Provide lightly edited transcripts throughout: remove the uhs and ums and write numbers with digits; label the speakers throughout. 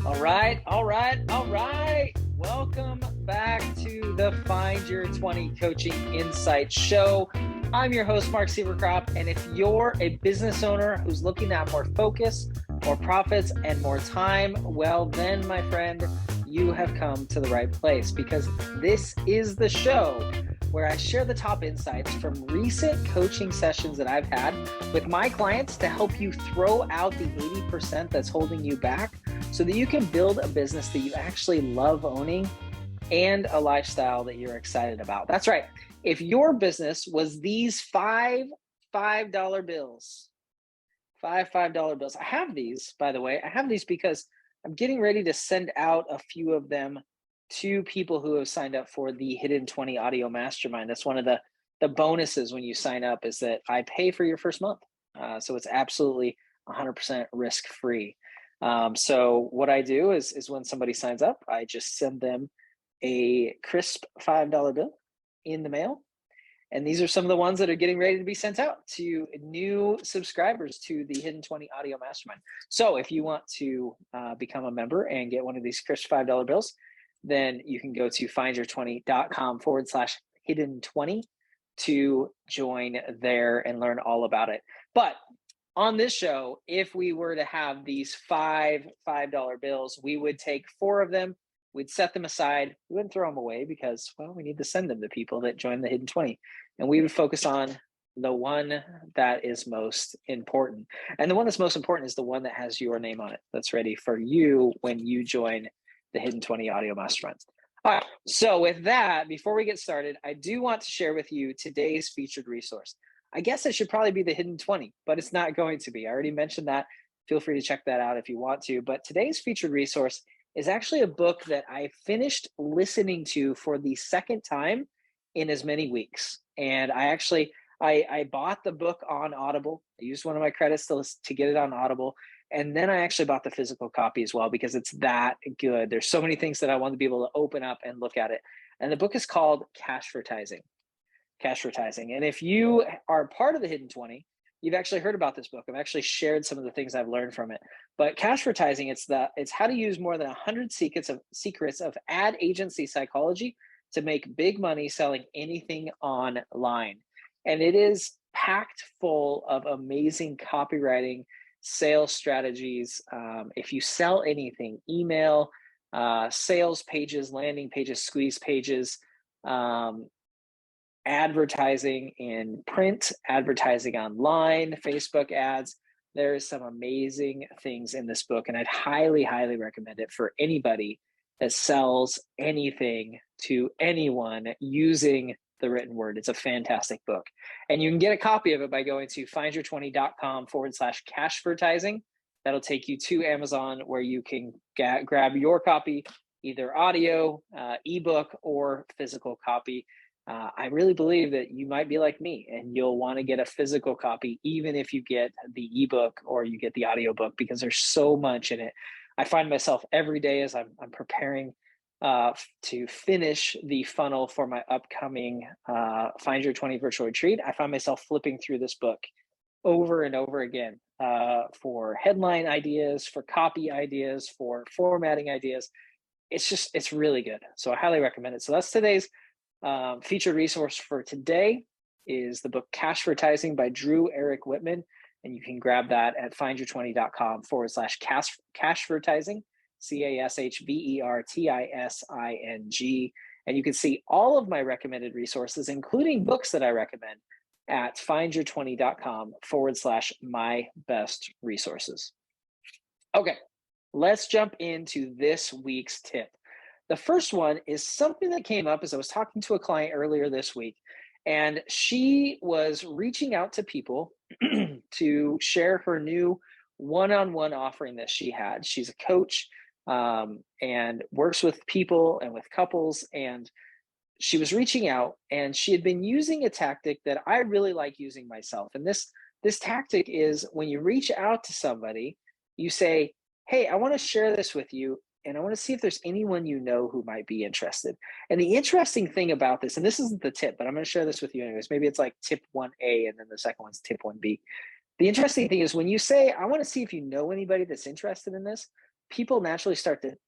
Speaker 1: All right. Welcome back to the Find Your 20 Coaching Insight Show. I'm your host, Mark Sieverkrop, and if you're a business owner who's looking at more focus, more profits, and more time, well then, my friend, you have come to the right place, because this is the show where I share the top insights from recent coaching sessions that I've had with my clients to help you throw out the 80% that's holding you back so that you can build a business that you actually love owning and a lifestyle that you're excited about. That's right. If your business was these five $5 bills, five $5 bills. I have these, by the way. I have these because I'm getting ready to send out a few of them to people who have signed up for the Hidden 20 Audio Mastermind. That's one of the bonuses when you sign up, is that I pay for your first month. So it's absolutely 100% risk-free. So what I do is when somebody signs up, I just send them a crisp $5 bill in the mail. And these are some of the ones that are getting ready to be sent out to new subscribers to the Hidden 20 Audio Mastermind. So if you want to become a member and get one of these crisp $5 bills, then you can go to findyour20.com/hidden20 to join there and learn all about it. But on this show, if we were to have these $5 bills, we would take 4 of them, we'd set them aside, we wouldn't throw them away because, well, we need to send them to people that join the Hidden 20. And we would focus on the one that is most important. And the one that's most important is the one that has your name on it, that's ready for you when you join the Hidden 20 Audio Mastermind. All right, so with that, before we get started, I do want to share with you today's featured resource. I guess it should probably be the Hidden 20, but it's not going to be. I already mentioned that. Feel free to check that out if you want to. But today's featured resource is actually a book that I finished listening to for the second time in as many weeks. And I bought the book on Audible. I used one of my credits to get it on Audible. And then I actually bought the physical copy as well because it's that good. There's so many things that I want to be able to open up and look at it. And the book is called Cashvertising. And if you are part of the Hidden 20, you've actually heard about this book. I've actually shared some of the things I've learned from it. But Cashvertising, it's how to use more than 100 secrets of ad agency psychology to make big money selling anything online. And it is packed full of amazing copywriting, sales strategies. If you sell anything, email, sales pages, landing pages, squeeze pages, advertising in print, advertising online, Facebook ads. There is some amazing things in this book, and I'd highly, highly recommend it for anybody that sells anything to anyone using the written word. It's a fantastic book. And you can get a copy of it by going to findyour20.com/cashvertising. That'll take you to Amazon, where you can grab your copy, either audio, ebook, or physical copy. I really believe that you might be like me and you'll want to get a physical copy, even if you get the ebook or you get the audiobook, because there's so much in it. I find myself every day as I'm preparing to finish the funnel for my upcoming Find Your 20 virtual retreat. I find myself flipping through this book over and over again for headline ideas, for copy ideas, for formatting ideas. It's really good. So I highly recommend it. So that's today's featured resource for today, is the book Cashvertising by Drew Eric Whitman. And you can grab that at findyour20.com/cashvertising, CASHVERTISING. And you can see all of my recommended resources, including books that I recommend, at findyour20.com/my-best-resources. Okay, let's jump into this week's tip. The first one is something that came up as I was talking to a client earlier this week, and she was reaching out to people to share her new one-on-one offering that she had. She's a coach and works with people and with couples, and she was reaching out, and she had been using a tactic that I really like using myself. And this tactic is, when you reach out to somebody, you say, hey, I want to share this with you, and I want to see if there's anyone you know who might be interested. And the interesting thing about this, and this isn't the tip, but I'm going to share this with you anyways. Maybe it's like tip 1A, and then the second one's tip 1B. The interesting thing is, when you say, I want to see if you know anybody that's interested in this, people naturally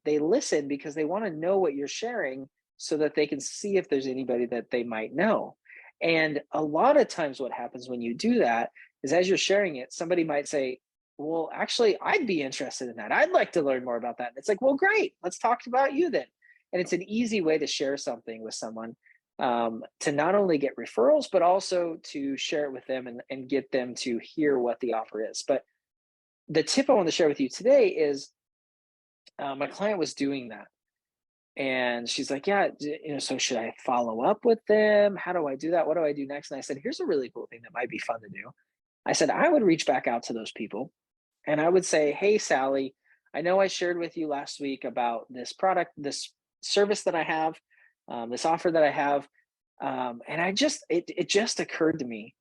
Speaker 1: they listen because they want to know what you're sharing so that they can see if there's anybody that they might know. And a lot of times what happens when you do that is as you're sharing it, somebody might say, well, actually, I'd be interested in that. I'd like to learn more about that. And it's like, well, great, let's talk about you then. And it's an easy way to share something with someone, to not only get referrals, but also to share it with them and get them to hear what the offer is. But the tip I want to share with you today is, my client was doing that. And she's like, yeah, so should I follow up with them? How do I do that? What do I do next? And I said, here's a really cool thing that might be fun to do. I said, I would reach back out to those people and I would say, hey, Sally, I know I shared with you last week about this product, this service that I have, this offer that I have. And it just occurred to me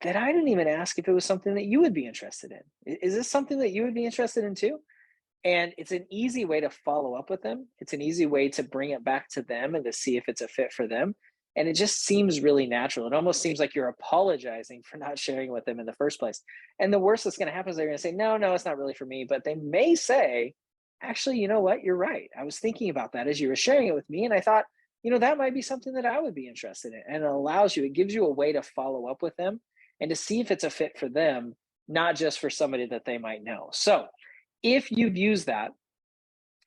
Speaker 1: that I didn't even ask if it was something that you would be interested in. Is this something that you would be interested in too? And it's an easy way to follow up with them. It's an easy way to bring it back to them and to see if it's a fit for them. And it just seems really natural. It almost seems like you're apologizing for not sharing with them in the first place. And the worst that's going to happen is they're going to say, no, it's not really for me. But they may say, actually, you know what? You're right. I was thinking about that as you were sharing it with me. And I thought, that might be something that I would be interested in. And it gives you a way to follow up with them and to see if it's a fit for them, not just for somebody that they might know. So if you've used that,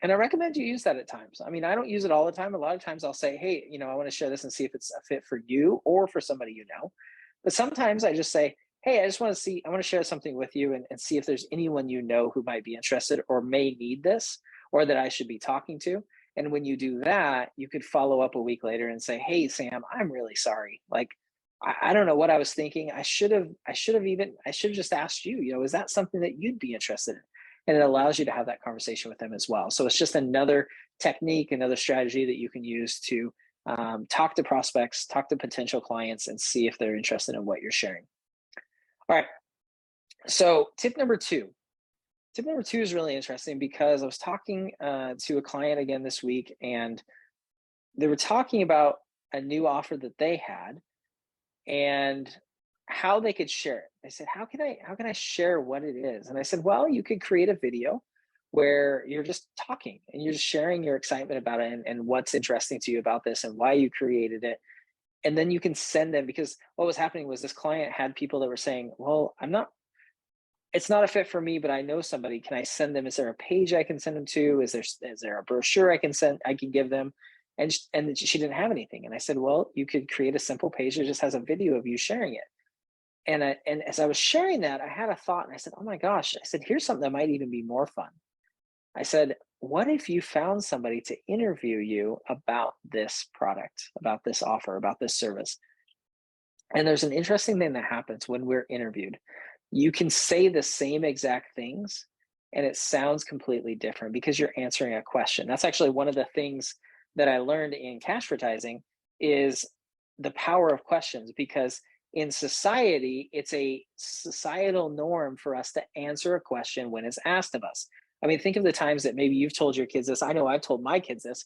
Speaker 1: and I recommend you use that at times. I mean, I don't use it all the time. A lot of times I'll say, hey, I want to share this and see if it's a fit for you or for somebody you know. But sometimes I just say, hey, I want to share something with you and see if there's anyone you know who might be interested or may need this or that I should be talking to. And when you do that, you could follow up a week later and say, hey, Sam, I'm really sorry. Like, I don't know what I was thinking. I should have just asked you, is that something that you'd be interested in? And it allows you to have that conversation with them as well. So it's just another technique, another strategy that you can use to talk to prospects, talk to potential clients, and see if they're interested in what you're sharing. All right. So tip number two. Tip number two is really interesting because I was talking to a client again this week, and they were talking about a new offer that they had and how they could share it. I said, how can I share what it is? And I said, well, you could create a video where you're just talking and you're just sharing your excitement about it and what's interesting to you about this and why you created it. And then you can send them, because what was happening was this client had people that were saying, well, it's not a fit for me, but I know somebody. Can I send them? Is there a page I can send them to? Is there a brochure I can give them? And she didn't have anything. And I said, well, you could create a simple page that just has a video of you sharing it. And as I was sharing that, I had a thought and I said, oh my gosh, I said, here's something that might even be more fun. I said, what if you found somebody to interview you about this product, about this offer, about this service? And there's an interesting thing that happens when we're interviewed. You can say the same exact things and it sounds completely different because you're answering a question. That's actually one of the things that I learned in cash advertising is the power of questions, because in society, it's a societal norm for us to answer a question when it's asked of us. I mean, think of the times that maybe you've told your kids this. I know I've told my kids this.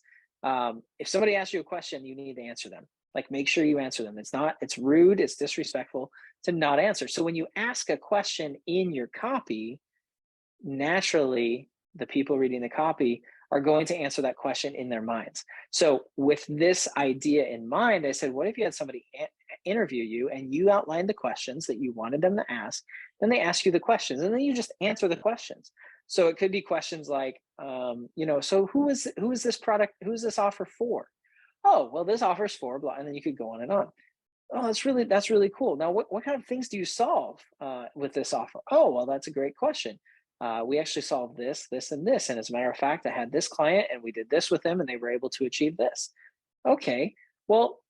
Speaker 1: If somebody asks you a question, you need to answer them. Like, make sure you answer them. It's rude, it's disrespectful to not answer. So when you ask a question in your copy, naturally, the people reading the copy are going to answer that question in their minds. So with this idea in mind, I said, what if you had somebody interview you and you outlined the questions that you wanted them to ask, then they ask you the questions and then you just answer the questions. So it could be questions like, so who is this product? Who is this offer for? Oh, well, this offer is for blah, and then you could go on and on. Oh, that's really cool. Now, what kind of things do you solve with this offer? Oh, well, that's a great question. We actually solved this, this, and this. And as a matter of fact, I had this client and we did this with them and they were able to achieve this. Okay, well,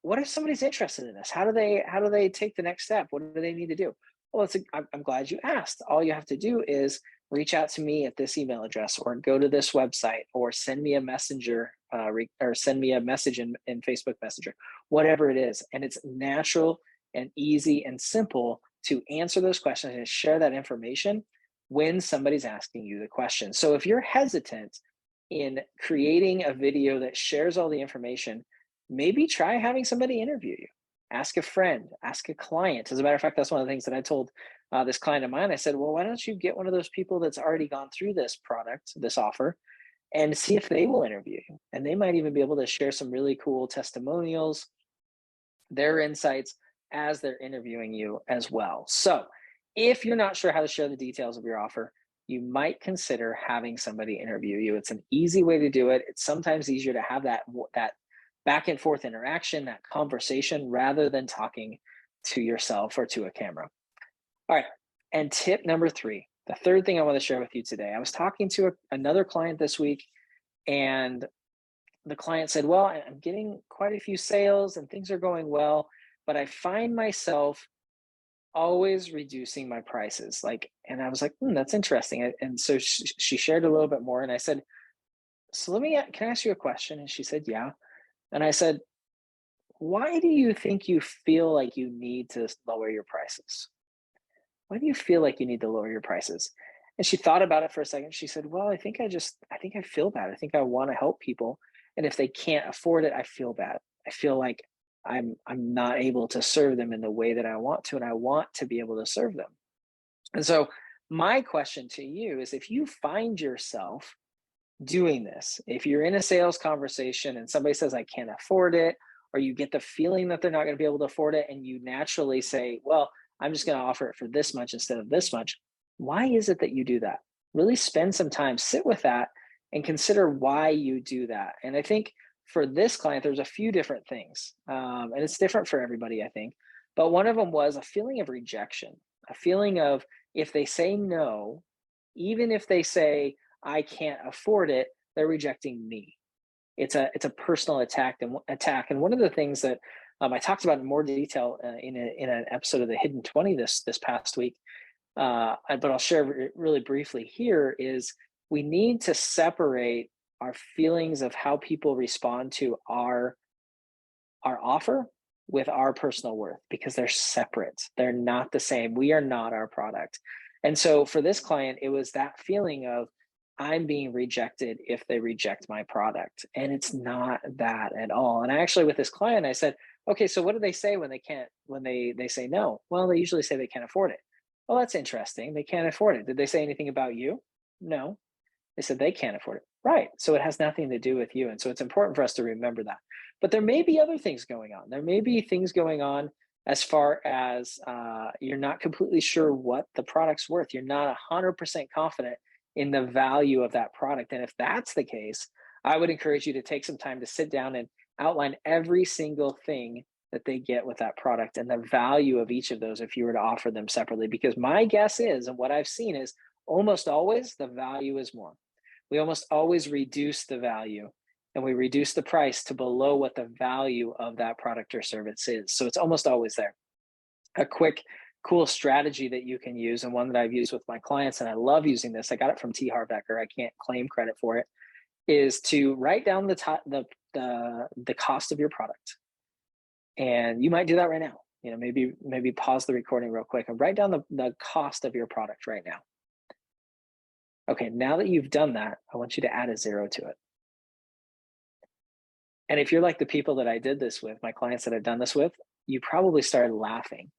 Speaker 1: what if somebody's interested in this? How do they take the next step? What do they need to do? Well, I'm glad you asked. All you have to do is reach out to me at this email address or go to this website or send me a messenger or send me a message in Facebook Messenger, whatever it is. And it's natural and easy and simple to answer those questions and share that information when somebody's asking you the question. So if you're hesitant in creating a video that shares all the information, maybe try having somebody interview you. Ask a friend, ask a client. As a matter of fact, that's one of the things that I told this client of mine, I said, well, why don't you get one of those people that's already gone through this product, this offer, and see if they will interview you. And they might even be able to share some really cool testimonials, their insights as they're interviewing you as well. So if you're not sure how to share the details of your offer, you might consider having somebody interview you. It's an easy way to do it. It's sometimes easier to have that back and forth interaction, that conversation, rather than talking to yourself or to a camera. All right. And tip number 3, the third thing I want to share with you today. I was talking to another client this week, and the client said, well, I'm getting quite a few sales and things are going well, but I find myself always reducing my prices. And I was like, that's interesting. And so she shared a little bit more. And I said, so can I ask you a question? And she said, yeah. And I said, why do you think you feel like you need to lower your prices? Why do you feel like you need to lower your prices? And she thought about it for a second. She said, well, I think I feel bad. I think I want to help people. And if they can't afford it, I feel bad. I feel like I'm not able to serve them in the way that I want to, and I want to be able to serve them. And so my question to you is, if you find yourself doing this, if you're in a sales conversation and somebody says, I can't afford it, or you get the feeling that they're not going to be able to afford it, and you naturally say, well, I'm just going to offer it for this much instead of this much. Why is it that you do that? Really spend some time, sit with that, and consider why you do that. And I think for this client, there's a few different things, and it's different for everybody, I think. But one of them was a feeling of rejection, a feeling of, if they say no, even if they say, I can't afford it, they're rejecting me. It's a personal attack. And one of the things that I talked about in more detail in an episode of the Hidden 20 this past week, but I'll share really briefly here, is we need to separate our feelings of how people respond to our offer with our personal worth, because they're separate. They're not the same. We are not our product. And so for this client, it was that feeling of, I'm being rejected if they reject my product. And it's not that at all. And I actually, with this client, I said, okay, so what do they say when they say no? Well, they usually say they can't afford it. Well, that's interesting. They can't afford it. Did they say anything about you? No. They said they can't afford it. Right. So it has nothing to do with you. And so it's important for us to remember that. But there may be other things going on. There may be things going on as far as you're not completely sure what the product's worth. You're not 100% confident in the value of that product. And if that's the case, I would encourage you to take some time to sit down and outline every single thing that they get with that product and the value of each of those if you were to offer them separately. Because my guess is, and what I've seen is, almost always the value is more. We almost always reduce the value, and we reduce the price to below what the value of that product or service is. So it's almost always there. A quick, cool strategy that you can use, and one that I've used with my clients, and I love using this, I got it from T. Harv Eker, I can't claim credit for it, is to write down the cost of your product. And you might do that right now. Maybe pause the recording real quick and write down the cost of your product right now. Okay, now that you've done that, I want you to add a 0 to it. And if you're like the people that I did this with, my clients that I've done this with, you probably started laughing,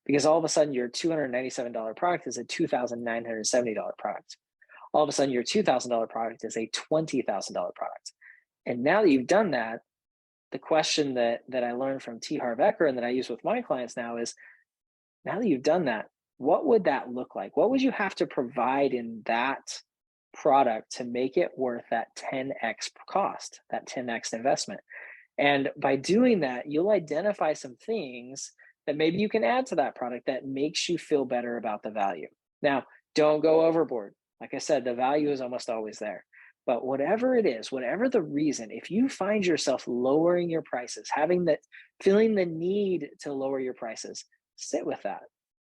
Speaker 1: because all of a sudden your $297 product is a $2,970 product. All of a sudden your $2,000 product is a $20,000 product. And now that you've done that, the question that I learned from T. Harv Eker and that I use with my clients now is, now that you've done that, what would that look like? What would you have to provide in that product to make it worth that 10x cost, that 10x investment? And by doing that, you'll identify some things that maybe you can add to that product that makes you feel better about the value. Now, don't go overboard. Like I said, the value is almost always there. But whatever it is, whatever the reason, if you find yourself lowering your prices, feeling the need to lower your prices, sit with that.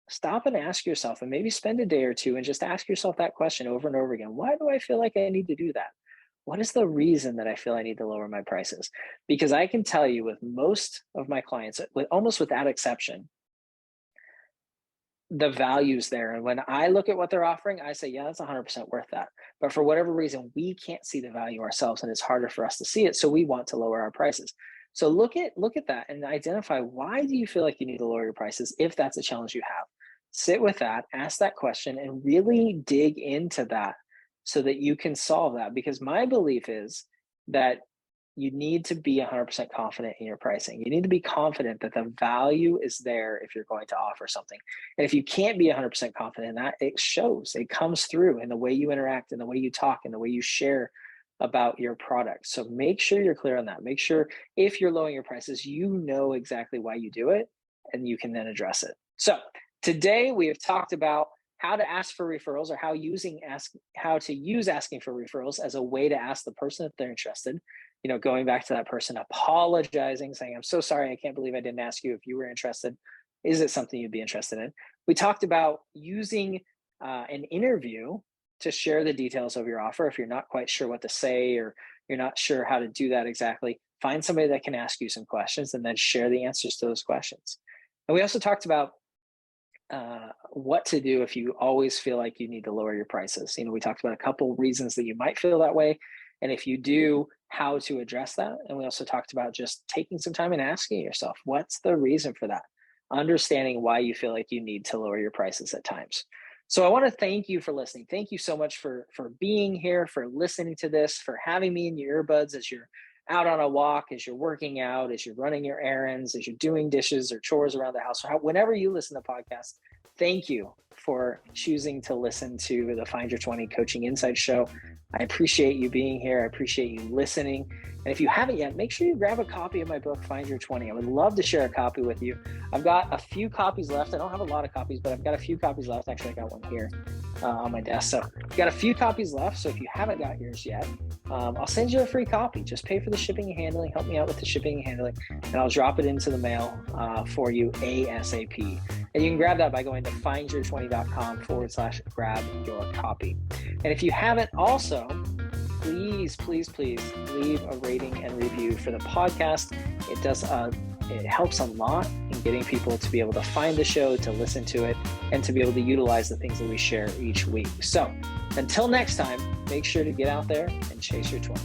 Speaker 1: Stop and ask yourself, and maybe spend a day or two and just ask yourself that question over and over again. Why do I feel like I need to do that? What is the reason that I feel I need to lower my prices? Because I can tell you, with most of my clients, almost without exception, the value's there. And when I look at what they're offering, I say, yeah, that's 100% worth that. But for whatever reason, we can't see the value ourselves, and it's harder for us to see it. So we want to lower our prices. So look at that and identify, why do you feel like you need to lower your prices if that's a challenge you have? sit with that, ask that question, and really dig into that so that you can solve that. Because my belief is that you need to be 100% confident in your pricing. You need to be confident that the value is there if you're going to offer something. And if you can't be 100% confident in that, it shows, it comes through in the way you interact, in the way you talk, in the way you share about your product. So make sure you're clear on that. Make sure if you're lowering your prices, you know exactly why you do it and you can then address it. So today we have talked about how to ask for referrals, or how to use asking for referrals as a way to ask the person if they're interested. Going back to that person, apologizing, saying, I'm so sorry, I can't believe I didn't ask you if you were interested. Is it something you'd be interested in? We talked about using an interview to share the details of your offer. If you're not quite sure what to say, or you're not sure how to do that exactly, find somebody that can ask you some questions and then share the answers to those questions. And we also talked about what to do if you always feel like you need to lower your prices. We talked about a couple reasons that you might feel that way. And if you do, how to address that. And we also talked about just taking some time and asking yourself, what's the reason for that? Understanding why you feel like you need to lower your prices at times. So I want to thank you for listening. Thank you so much for being here, for listening to this, for having me in your earbuds as you're out on a walk, as you're working out, as you're running your errands, as you're doing dishes or chores around the house, or whenever you listen to podcasts. Thank you for choosing to listen to the Find Your 20 Coaching Insight Show. I appreciate you being here. I appreciate you listening. And if you haven't yet, make sure you grab a copy of my book, Find Your 20. I would love to share a copy with you. I've got a few copies left. I don't have a lot of copies, but I've got a few copies left. Actually, I got one here on my desk. So I've got a few copies left. So if you haven't got yours yet, I'll send you a free copy. Just pay for the shipping and handling. Help me out with the shipping and handling, and I'll drop it into the mail for you ASAP. And you can grab that by going to findyour20.com/grab your copy. And if you haven't also, please leave a rating and review for the podcast. It helps a lot in getting people to be able to find the show, to listen to it, and to be able to utilize the things that we share each week. So until next time, make sure to get out there and chase your 20.